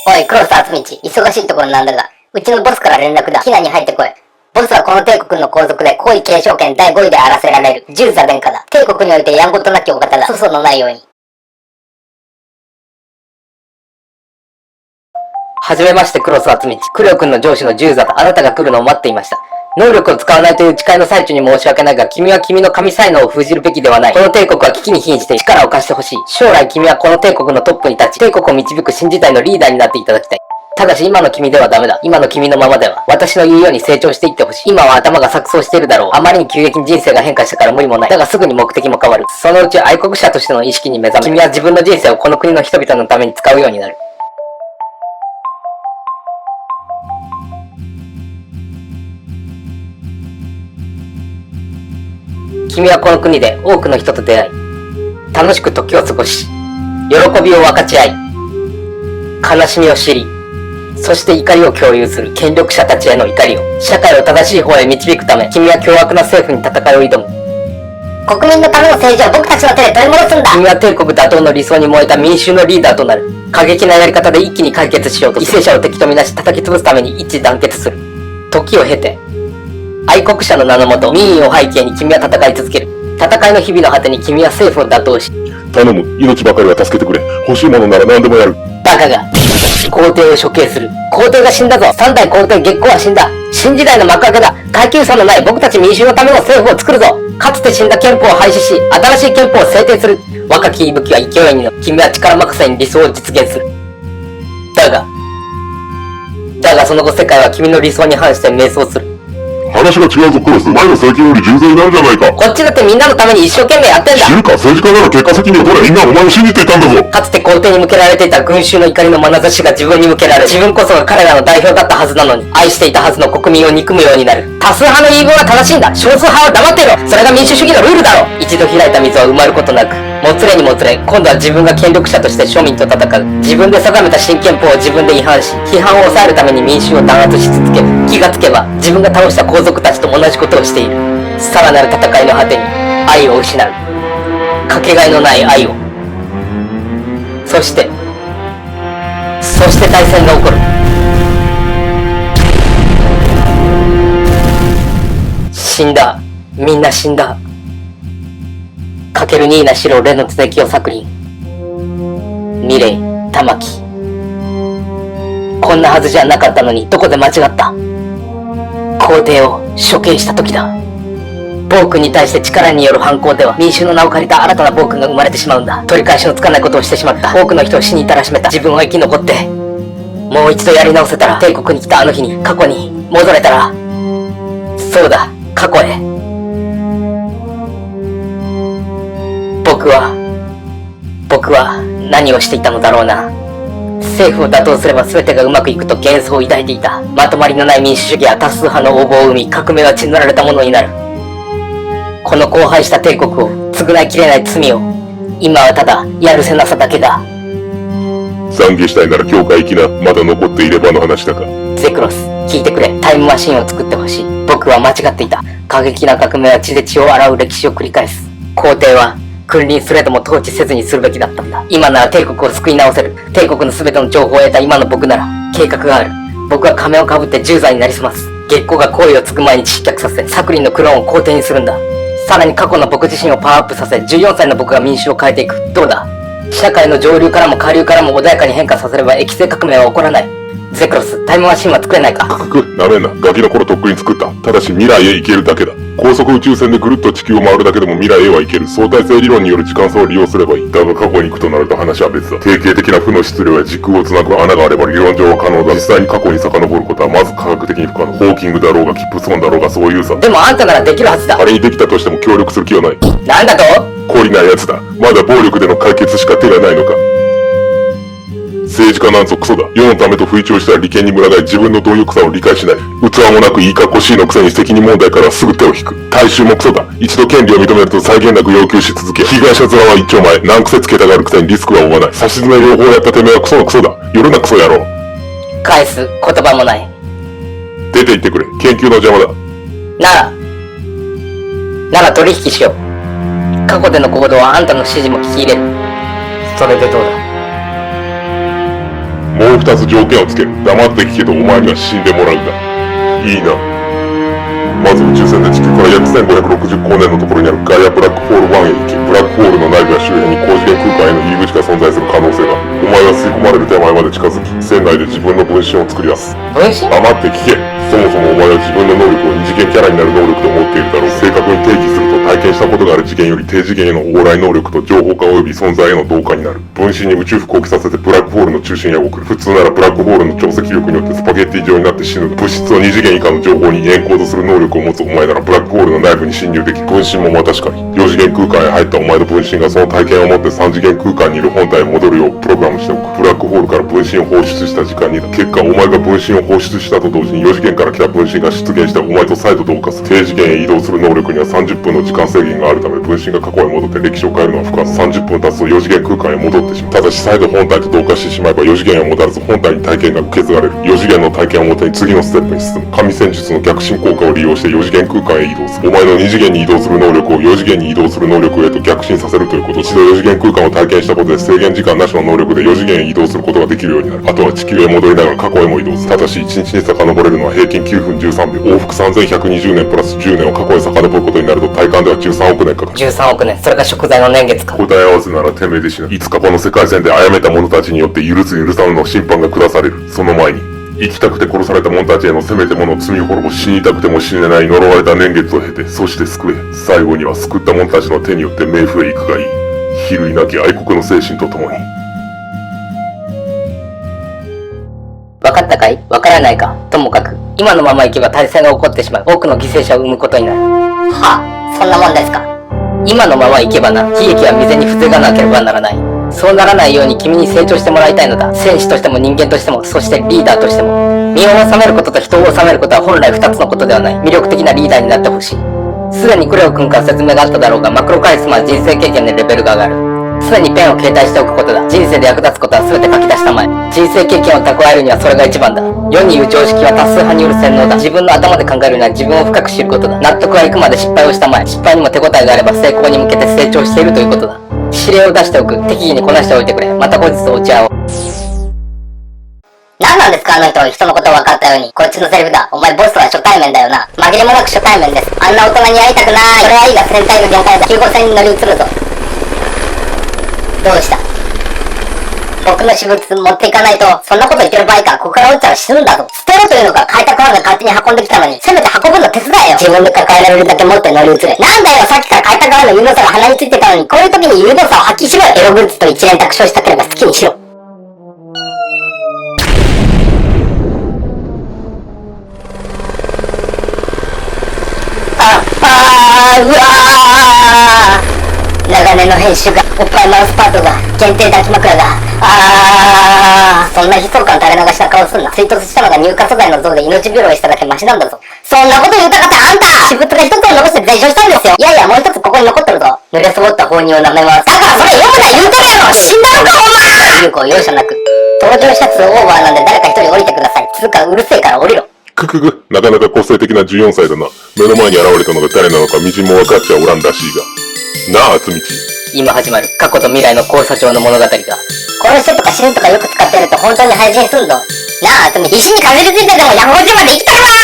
おい、クロス厚道。忙しいところなんだが、うちのボスから連絡だ。避難に入ってこい。ボスはこの帝国の皇族で皇位継承権第5位であらせられる従座殿下だ。帝国においてやんごとなきお方だ。粗相のないように。はじめまして、クロス厚道。クレオ君の上司の従座だ。あなたが来るのを待っていました。能力を使わないという誓いの最中に申し訳ないが、君は君の神才能を封じるべきではない。この帝国は危機に瀕して力を貸してほしい。将来君はこの帝国のトップに立ち、帝国を導く新時代のリーダーになっていただきたい。ただし今の君ではダメだ。今の君のままでは、私の言うように成長していってほしい。今は頭が錯綜しているだろう。あまりに急激に人生が変化したから無理もない。だがすぐに目的も変わる。そのうち愛国者としての意識に目覚め、君は自分の人生をこの国の人々のために使うようになる。君はこの国で多くの人と出会い、楽しく時を過ごし、喜びを分かち合い、悲しみを知り、そして怒りを共有する権力者たちへの怒りを、社会を正しい方へ導くため、君は凶悪な政府に戦いを挑む。国民のための政治を僕たちの手で取り戻すんだ。君は帝国打倒の理想に燃えた民衆のリーダーとなる。過激なやり方で一気に解決しようと、犠牲者を敵とみなし叩き潰すために一致団結する。時を経て、愛国者の名のもと、民意を背景に君は戦い続ける。戦いの日々の果てに君は政府を打倒し、頼む、命ばかりは助けてくれ。欲しいものなら何でもやる。バカが、皇帝を処刑する。皇帝が死んだぞ。三代皇帝月光は死んだ。新時代の幕開けだ。階級差のない僕たち民衆のための政府を作るぞ。かつて死んだ憲法を廃止し、新しい憲法を制定する。若き息吹は勢いに乗る。君は力任せに理想を実現する。だがその後世界は君の理想に反して迷走する。話が違うぞ、クロス。前の政権より重罪になるじゃないか。こっちだってみんなのために一生懸命やってんだ。知るか、政治家なら結果責任を取れ。みんなお前を信じていたんだぞ。かつて皇帝に向けられていた群衆の怒りの眼差しが自分に向けられ、自分こそが彼らの代表だったはずなのに、愛していたはずの国民を憎むようになる。多数派の言い分は正しいんだ。少数派は黙っていろ。それが民主主義のルールだろう。一度開いた溝は埋まることなく、もつれにもつれ、今度は自分が権力者として庶民と戦う。自分で定めた新憲法を自分で違反し、批判を抑えるために民衆を弾圧し続ける。気がつけば、自分が倒した皇族たちと同じことをしている。さらなる戦いの果てに、愛を失う。かけがえのない愛を。そして大戦が起こる。死んだ。みんな死んだ。かけるニーナ・シロ・レの続きを作品。ミレイ・玉木。こんなはずじゃなかったのに、どこで間違った。皇帝を処刑した時だ。暴君に対して力による反抗では民衆の名を借りた新たな暴君が生まれてしまうんだ。取り返しのつかないことをしてしまった。多くの人を死に至らしめた。自分は生き残って、もう一度やり直せたら、帝国に来たあの日に、過去に戻れたら、そうだ、過去へ。僕は何をしていたのだろうな。政府を打倒すれば全てがうまくいくと幻想を抱いていた。まとまりのない民主主義は多数派の横暴を生み、革命は血塗られたものになる。この荒廃した帝国を償いきれない罪を、今はただやるせなさだけだ。懺悔したいなら教会行きな。まだ残っていればの話だが。ゼクロス、聞いてくれ。タイムマシンを作ってほしい。僕は間違っていた。過激な革命は血で血を洗う歴史を繰り返す。皇帝は君臨すれども統治せずにするべきだったんだ。今なら帝国を救い直せる。帝国の全ての情報を得た今の僕なら計画がある。僕は仮面をかぶって従座になりすます。月光が行為を継ぐ前に失脚させ、サクリンのクローンを皇帝にするんだ。さらに過去の僕自身をパワーアップさせ、14歳の僕が民衆を変えていく。どうだ。社会の上流からも下流からも穏やかに変化させれば液性革命は起こらない。ゼクロス、タイムマシンは作れないか。なめんな。ガキの頃とっくに作った。ただし未来へ行けるだけだ。高速宇宙船でぐるっと地球を回るだけでも未来へは行ける。相対性理論による時間差を利用すればいい。だが過去に行くとなると話は別だ。定型的な負の質量や時空をつなぐ穴があれば理論上は可能だ。実際に過去に遡ることはまず科学的に不可能。ホーキングだろうがキップストーンだろうがそういうさ。でもあんたならできるはずだ。仮にできたとしても協力する気はない。なんだと？懲りない奴だ。まだ暴力での解決しか手がないのか。政治家なんぞクソだ。世のためと吹聴したら利権に群がり自分の貪欲さを理解しない。器もなくいいかっこしいのくせに責任問題からすぐ手を引く。大衆もクソだ。一度権利を認めると際限なく要求し続け、被害者面は一丁前、難癖つけたがるくせにリスクは負わない。差し詰め両方やったてめえはクソのクソだ。夜なクソ野郎。返す言葉もない。出て行ってくれ。研究の邪魔だ。なら取引しよう。過去での行動はあんたの指示も聞き入れる。それでどうだ。もう2つ条件をつける。黙って聞けとお前には死んでもらうんだ。いいな。まず宇宙船で地球から約1560光年のところにあるガイアブラックホール1へ行き、ブラックホールの内部や周辺に高次元空間への入り口が存在する可能性が。お前は吸い込まれる手前まで近づき、船内で自分の分身を作り出す。分身？黙って聞け。そもそもお前は自分の能力を二次元キャラになる能力と思っているだろう。正確に定義すると体験したことがある次元より低次元への往来能力と情報化及び存在への同化になる。分身に宇宙服を着させてブラックホールの中心へ送る。普通ならブラックホールの潮汐力によってスパゲッティ状になって死ぬ。物質を二次元以下の情報にエンコードする能力を持つお前ならブラックホールの内部に侵入でき、分身もまたしかり。4次元空間へ入ったお前の分身がその体験を持って3次元空間にいる本体へ戻るようプログラムしておく。ブラックホールから分身を放出した時間にだ。結果お前が分身を放出したと同時に4次元から来た分身が出現してお前と再度同化する。低次元へ移動する能力には30分の時間制限があるため、分身が過去へ戻って歴史を変えるのは不可能。30分経つと4次元空間へ戻ってしまう。ただし再度本体と同化してしまえば4次元へ戻らず本体に体験が受け継がれる。4次元の体験をもとに次のステップに進む。神戦術の逆進効果を利用して4次元空間へ移動する。お前の2次元に移動する能力を4次元に移動する能力へと逆進させるということ。一度4次元空間を体験したことで制限時間なしの能力で4次元へ移動することができるようになる。あとは地球へ戻りながら過去へも移動する。ただし1日に遡れるのは平均9分13秒。往復3120年プラス10年を過去へ遡ることになると体感では13億年かかる。13億年。それが食材の年月か。答え合わせならてめえで死ぬ。いつかこの世界線で殺めた者たちによって許す許さぬの審判が下される。その前に生きたくて殺された者たちへのせめてもの罪滅ぼし、死にたくても死ねない呪われた年月を経て、そして救え。最後には救った者たちの手によって冥府へ行くがいい。比類なき愛国の精神とともに。分かったかい？分からないか？ともかく今のまま行けば大戦が起こってしまう。多くの犠牲者を生むことになる。はあ、そんなもんですか。今のまま行けばな、悲劇は未然に防がなければならない。そうならないように君に成長してもらいたいのだ。戦士としても人間としても、そしてリーダーとしても。身を治めることと人を治めることは本来二つのことではない。魅力的なリーダーになってほしい。すでにクレオ君から説明があっただろうが、マクロカリスマは人生経験でレベルが上がる。すでにペンを携帯しておくことだ。人生で役立つことは全て書き出したまえ。人生経験を蓄えるにはそれが一番だ。世に言う常識は多数派による洗脳だ。自分の頭で考えるには自分を深く知ることだ。納得がいくまで失敗をしたまえ。失敗にも手応えがあれば成功に向けて成長しているということだ。指令を出しておく。適宜にこなしておいてくれ。また後日お茶を。何なんですかあの人、人のこと分かったように。こっちのセリフだ。お前ボスは初対面だよな。紛れもなく初対面です。あんな大人に会いたくない。それはいいが戦隊の限界だ。9号線に乗り移るぞ。どうした？僕の私物持っていかないと、そんなこと言ってる場合か。ここから落ちたら死ぬんだぞ。捨てろというのか。開拓班が勝手に運んできたのに、せめて運ぶの手伝えよ。自分で抱えられるだけ持って乗り移れ。なんだよ、さっきから開拓班の有能さが鼻についてたのに、こういう時に有能さを発揮しろよ。エログッズと一連卓勝したければ好きにしろ。うわー。長年の編集が、おっぱいマウスパートが、限定抱き枕が、そんな悲壮感垂れ流した顔すんな。追突したのが乳化素材の像で命拾いしただけマシなんだぞ。そんなこと言うたかってあんた私物が一つを残して全焼したんですよ。いやいや、もう一つここに残ってるぞ。濡れそぼった放乳を舐めます。だからそれ読むな言うてるやろ。死んだのかお前。有効容赦なく。登場者数オーバーなんで誰か一人降りてください。つうかうるせえから降りろ。なかなか個性的な14歳だな。目の前に現れたのが誰なのかみじんも分かっちゃおらんらしいが。なあ、厚道。今始まる過去と未来の交差帳の物語が。殺してとか死ぬとかよく使ってやると本当に配信すんぞ。なあ、厚道。石にかじりついてでも150まで生きてるわー。